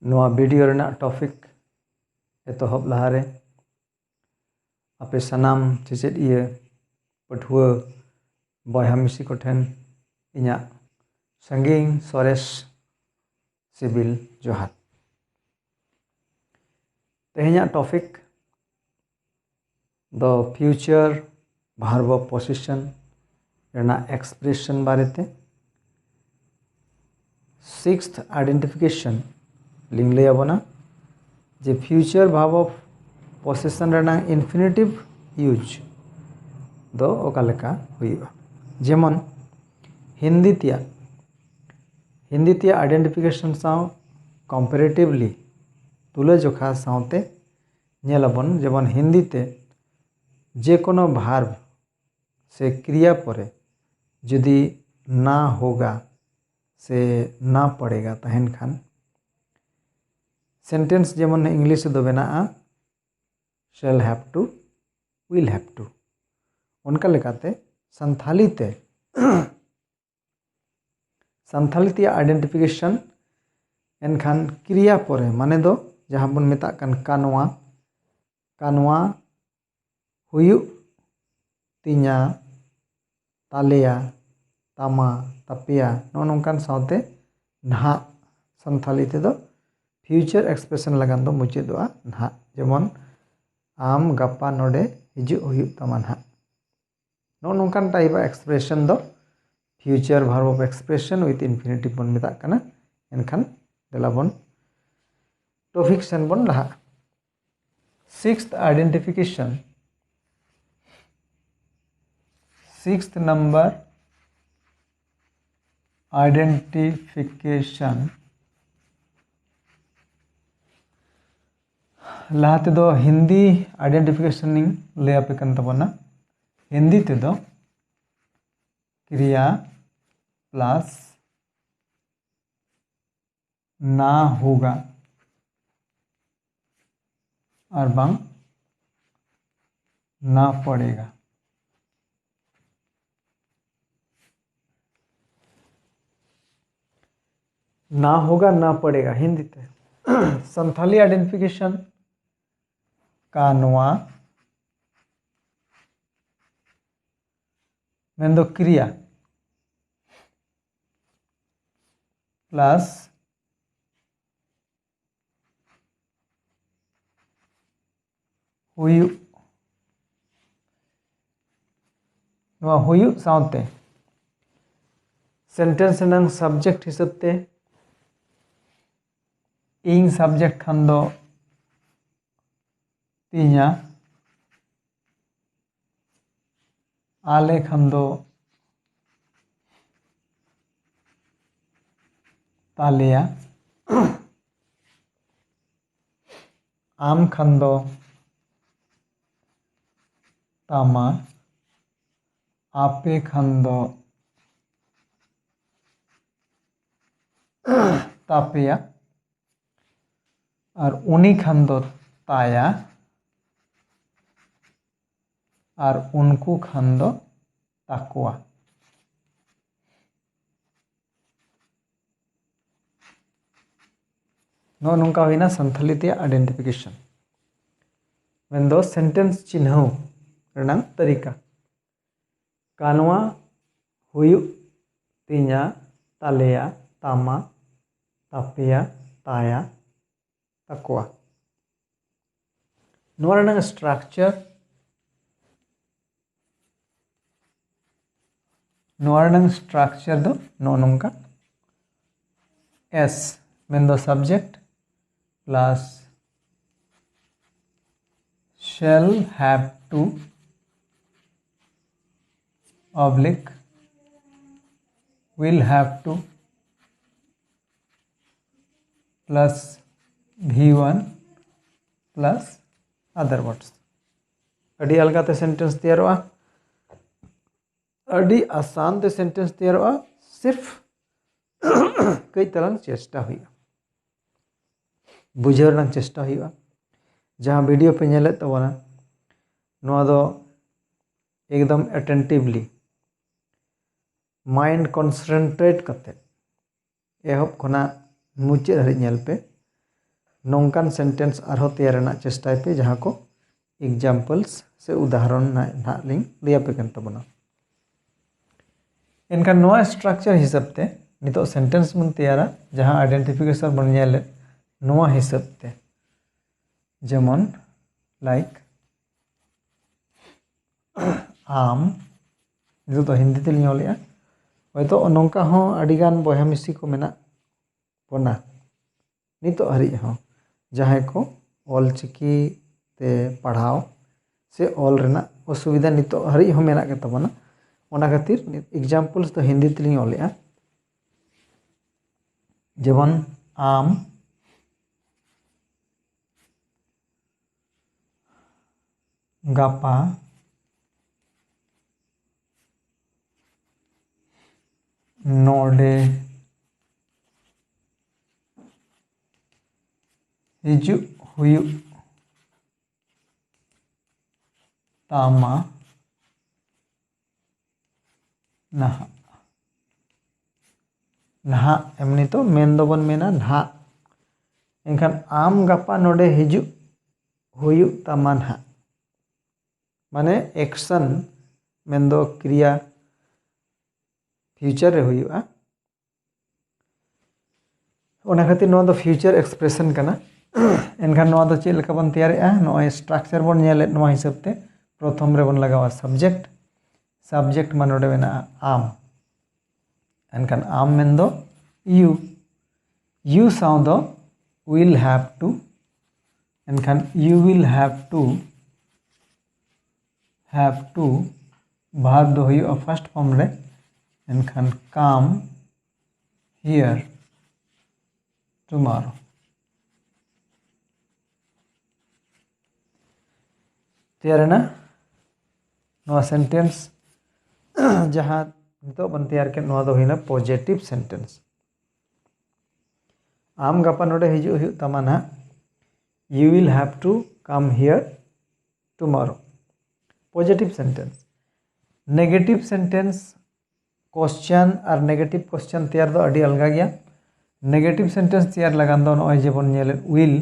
नोआ video Raina topic एतहब लहारे आपे सनाम चेचेद इये पठुआ बॉयहा मिसी को ठेन इन्या संगीन सोरेस सिविल जोहार। तेहेन्या topic the future verb of position रेना एक्सप्रेशन बारेते सिक्स्थ आइडेंटिफिकेशन लिंग ले आबोना जे फ्यूचर भार्ब ऑफ पोजिशन रेना इन्फिनेटिव यूज दो ओका लेका हुईबा जेमन हिंदी तिया आइडेंटिफिकेशन साव कंपेरेटिवली तुला जोखा सावते नेलाबन जेमन हिंदी ते जे कोनो भार्ब से क्रिया परे यदि ना होगा से ना पड़ेगा तहन खान सेंटेंस जेमन इंग्लिश दो बेना shall have to will have to उनका लेकाते संथाली ते आइडेंटिफिकेशन एनखान क्रिया परे माने दो जहाँ बन मेता कन कानवा हुयु तिnya तालेया तामा तापिया नो नोंकान सावते नहा संथाली ते दो फ्यूचर एक्सप्रेशन लगान दो मुचेदोआ नहा जेमन आम गप्पा नोडे हिजु हुयु तमा नहा नो नोंकान टाइप एक्सप्रेशन दो future verb of expression with infinitive बन मेता कना एनखान देला बन टॉपिक सेन बन लहा। Sixth identification sixth number identification लाते दो हिंदी आइडेंटिफिकेशन ले आपे कन तबना हिंदी ते दो क्रिया प्लस ना होगा और बांग ना पड़ेगा ना होगा ना पड़ेगा हिंदी ते संथाली आइडेंटिफिकेशन कानवा मेंदो क्रिया प्लस हुयु नवा हुयु सावते सेंटेंस नंग सब्जेक्ट हिसाबते इंग सब्जेक्ट खान दो तिnya आले खान दो तालिया आम खान दो तामा आपे खान दो तापिया और उनी खान दो ताया और उनको खान दो ताकुआ नो नोंका हुईना संथाली ते आइडेंटिफिकेशन मेंदो सेंटेंस चिन्ह रेनांग तरीका कानवा हुयु तिnya तालेया तामा तापिया ताया ताकुआ नोआ रेनांग स्ट्रक्चर दो नो नोंका एस मेंदो subject plus shall have to oblique will have to plus v1 plus other words अड़ी अलगा ते सेंटेंस तैयारोआ अड़ी आसान ते सेंटेंस तैयारोआ सिर्फ कई तरह चेष्टा हुई बुझाव चेष्टा हुई जहाँ वीडियो पे नेले तबना नोआ दो एकदम अटेंटिवली माइंड कॉन्सेंट्रेट करते एहब खना मुचाद हरी नेल पे नौकान सेंटेंस आरो तैयार रना चेष्टाय पे जहाँ को एग्जाम्पल्स से उदाहरण ना लिंग लिया पे कन तबना इनका नोआ स्ट्रक्चर हिसाब ते नितो सेंटेंस मन तैयारा जहाँ आइडेंटिफिकेशन बन नेले नोआ हिसाब ते जेमन लाइक आम नितो तो हिंदी ते लियो लिया हयतो नौका हो अडिगान बया मिसी को मेना बना नितो हरि हो जहाँ को ऑलचिकी ते पढ़ाओ से ऑल रेना असुविधा नितो हरि हो मेना के तबना ओना खातिर एग्जाम्पल्स तो हिंदी ते लियो लिया जेमन आम गापा नोडे हिजु हुयु तामा नहा नहा एमनी तो मेन दो बन मेना नहा इनखान आम गापा नोडे हिजु हुयु तामा नहा माने एक्शन मेन दो क्रिया फ्यूचर रे हुयुआ ओना खातिर नोआ दो फ्यूचर एक्सप्रेशन कना एनखान नोआ दो चेक लेका बन तैयारेआ नोय स्ट्रक्चर बन नेले नोआ हिसाब ते प्रथम रे बन लगावा सब्जेक्ट मान नोडे मेना आम एनखान आम मेन दो यू साउ दो विल हैव टू एनखान यू विल हैव टू भाग दो हुयुआ फर्स्ट फॉर्म रे एनखान कम हियर टुमारो तैयार है ना नोआ सेंटेंस जहाँ नितो बन तैयार के नोआ दो हिना पॉजिटिव सेंटेंस आम गापा नोडे हिजु हुयु तामा ना you will have to come here tomorrow positive sentence negative sentence question और नेगेटिव क्वेश्चन तैयार दो अडी अलगा गया नेगेटिव सेंटेंस तैयार लगान दो नोय जेबन नेले विल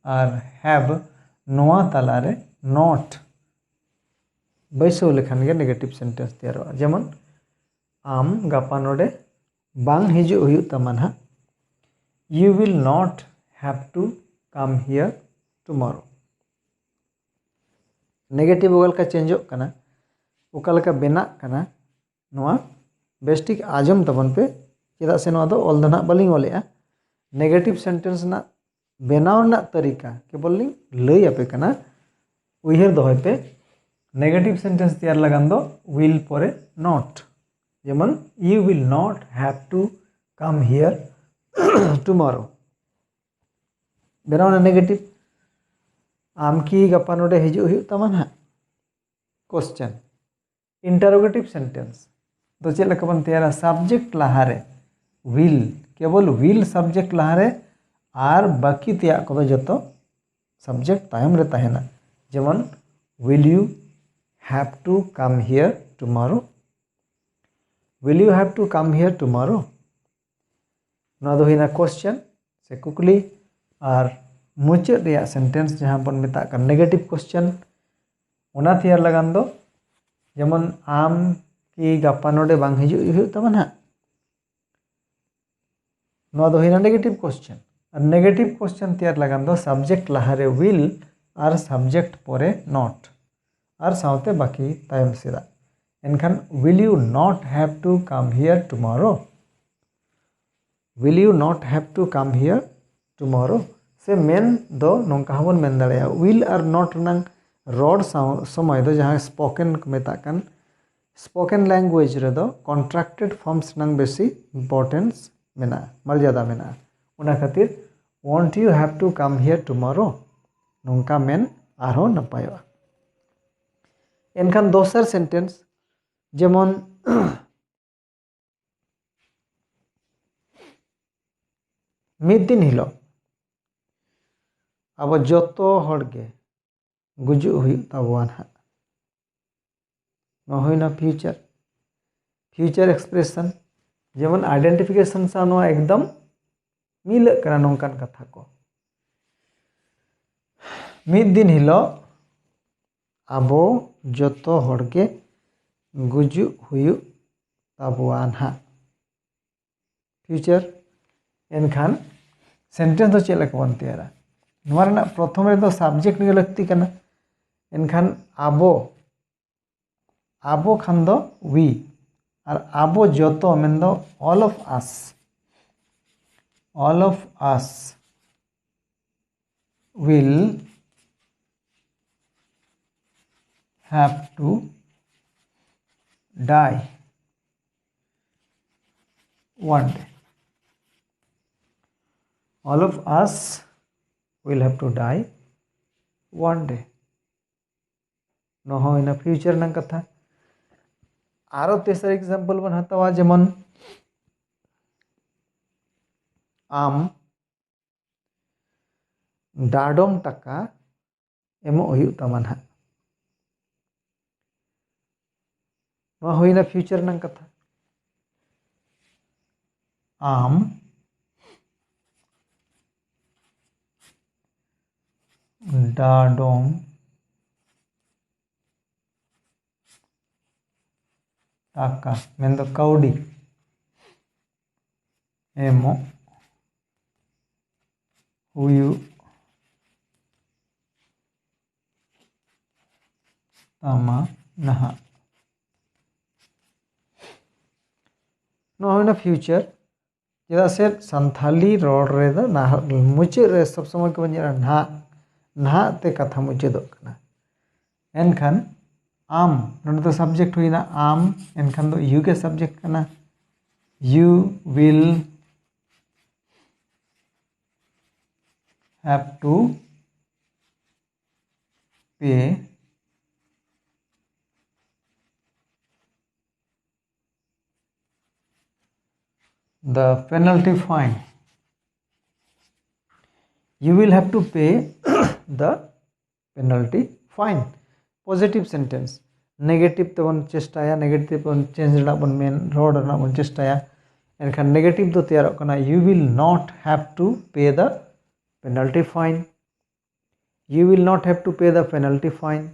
और हैव नोआ तालारे नॉट बैसो लेखान गे नेगेटिव सेंटेंस तैयार जेमन आम गापा नोडे बांग हिजु हुयु तामा ना you will not have to come here tomorrow negative ओगल का चेंजो कना ओकल का बेना कना नोआ बेस्टिक आजम तबन पे चेदा से नोआ दो ऑल दो ना बलिंग ओलेआ नेगेटिव सेंटेंस ना बेनाव ना तरीका केवल लिंग लई आपे कना उइहर दोहय पे नेगेटिव सेंटेंस तैयार लगान दो विल परे नॉट जेमन you will not have to come here tomorrow बेनाव ना नेगेटिव आम की गापा नोडे हिजु हुयु तामा ना क्वेश्चन इंटरोगेटिव सेंटेंस तो चेक लेका बन तैयारा सब्जेक्ट लहारे विल केवल विल सब्जेक्ट लहारे आर बाकी तैया को जतो सब्जेक्ट तायम रे ताहेना जेमन will you have to come here tomorrow will you have to come here tomorrow नोआ दो हिना क्वेश्चन से कुकली और मुचाद रिया सेंटेंस जहाँ बन मेता का नेगेटिव क्वेश्चन ओना तैयार लगान दो जेमन आम की गापा नोडे बांग हिजु हुयु तामा ना नोआ दो हिना नेगेटिव क्वेश्चन और नेगेटिव क्वेश्चन तैयार लगान दो सब्जेक्ट लहारे विल और सब्जेक्ट परे नॉट और साउते बाकी तायम सेदा एनखान will you not have to come here tomorrow will you not have to come here tomorrow से मेन दो नोंका हबन मेन दाड़ेया विल और नॉट रनंग रॉड समय दो जहाँ स्पोकन को मेता कन स्पोकन लैंग्वेज रे दो कॉन्ट्रैक्टेड फॉर्म्स नंग बेसी इम्पोर्टेंस मेना मर्यादा मेना उना खातिर won't you have to come here tomorrow नोंका मेन आरो नपायो एनखान दोसर सेंटेंस जेमन मिद दिन हिलो अब जतो हड़गे गुजु हुई ताबवान हा नोना फ्यूचर एक्सप्रेशन जेमन आइडेंटिफिकेशन सा एकदम मिल नौकान कथा को ᱢᱤᱫ ᱫᱤᱱ ᱦᱤᱞᱳᱜ ᱟᱵᱚ ᱡᱚᱛᱚ ᱦᱚᱲᱜᱮ ᱜᱩᱡᱩᱜ ᱦᱩᱭᱩᱜ ᱛᱟᱵᱚᱣᱟ ᱱᱟᱦᱟᱜ ᱯᱷᱤউᱪᱟᱨ ᱮᱱᱠᱷᱟन सेंटेंस दो चेक लेका बन तैयारा नोवा रना प्रथम रे दो सब्जेक्ट गे लगती कना एनखान आबो आबो खान दो वी और आबो जतो मेन दो all of us will have to die one day. All of us will have to die one day. No in a future nang katha. आरो तेसर एग्जाम्पल बन हतवा जेमन आम डाडोम टाका एमो हुयु तमा ना नो होइना फ्यूचर नंग कथा आम डाडोम टाका मेन दो काउडी एमो हुयु तमा नहा नो होइना फ्यूचर चेदा से संथाली रोड रे द ना मुचे रे सब समय को बनिया ना ना ते कथा मुचे दो कना एनखान आम नोन तो सब्जेक्ट हुइना आम एनखान दो यू के सब्जेक्ट कना यू विल हैव टू पे the penalty fine. You will have to pay the penalty fine. Positive sentence. Negative तो बन चेष्टाया negative बन change रना बन main road रना बन चेष्टाया एनखान negative तो तैयार करना you will not have to pay the penalty fine. You will not have to pay the penalty fine.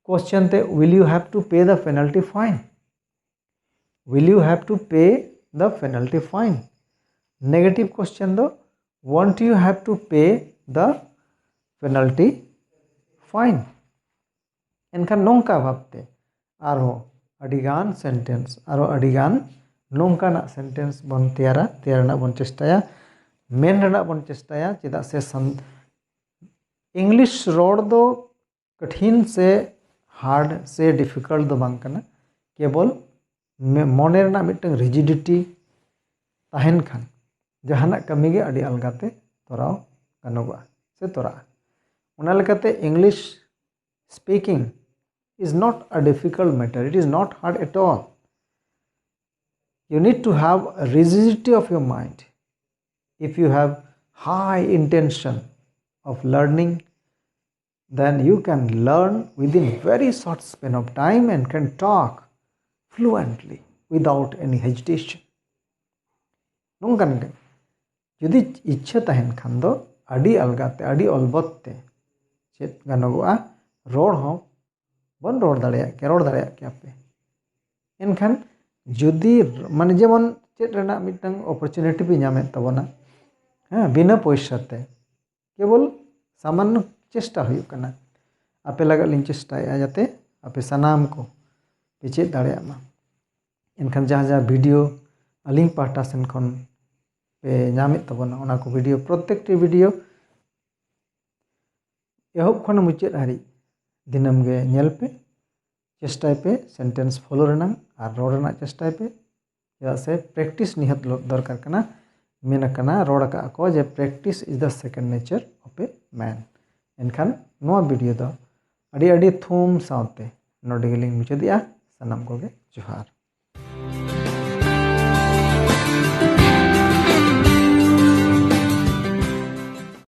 Question ते will you have to pay the penalty fine? Will you have to pay the penalty fine? Negative question though, won't you have to pay the penalty fine? एनखान नोंका भाबते आरो अडिगान sentence आरो अडिगान नोंका ना sentence बन तैयारा बन चेष्टाया main रना बन चेष्टाया चेदा से English road दो कठिन से हार्ड से डिफिकल्ट दो बांग कना केवल मने रना मिटंग रिजिडिटी ताहेन खान जहाना कमी गे अडी अलगाते तोराव गनोगा से तोरा उना लेकाते English speaking is not a difficult matter. It is not hard at all. You need to have a rigidity of your mind. If you have high intention of learning, then you can learn within very short span of time and can talk fluently without any hesitation. नोंकन के यदि इच्छा तहन खान दो अडी अलगाते अडी अलबत्ते चेत गनोगा road हो बन रोड दाड़िया के आपे एनखान जदि माने जेमन चेत रेना मिटंग अपॉर्चुनिटी पे नामे तबना हाँ बिना पैसाते केवल सामान्य चेष्टा हुयुग कना आपे लगा लिन चेष्टाया जाते आपे सनाम को पे चेत दाड़िया मा एनखान जहाँ जहाँ वीडियो अलिंग पाहटा सेन खन पे नामे तबना ओना को वीडियो प्रत्येकटी वीडियो एहब खन मुचाद हारि दिनम गे नेल पे चेष्टाय पे सेंटेंस फॉलो रेना और रोड रेना चेष्टाय पे चेदा से प्रैक्टिस निहत दरकार कना मेन कना रोड का को जे practice is the second nature of a man एनखान नोआ वीडियो दो अडी अडी थूम सावते नोडे गेलिंग मुचादिया सनम को गे जोहार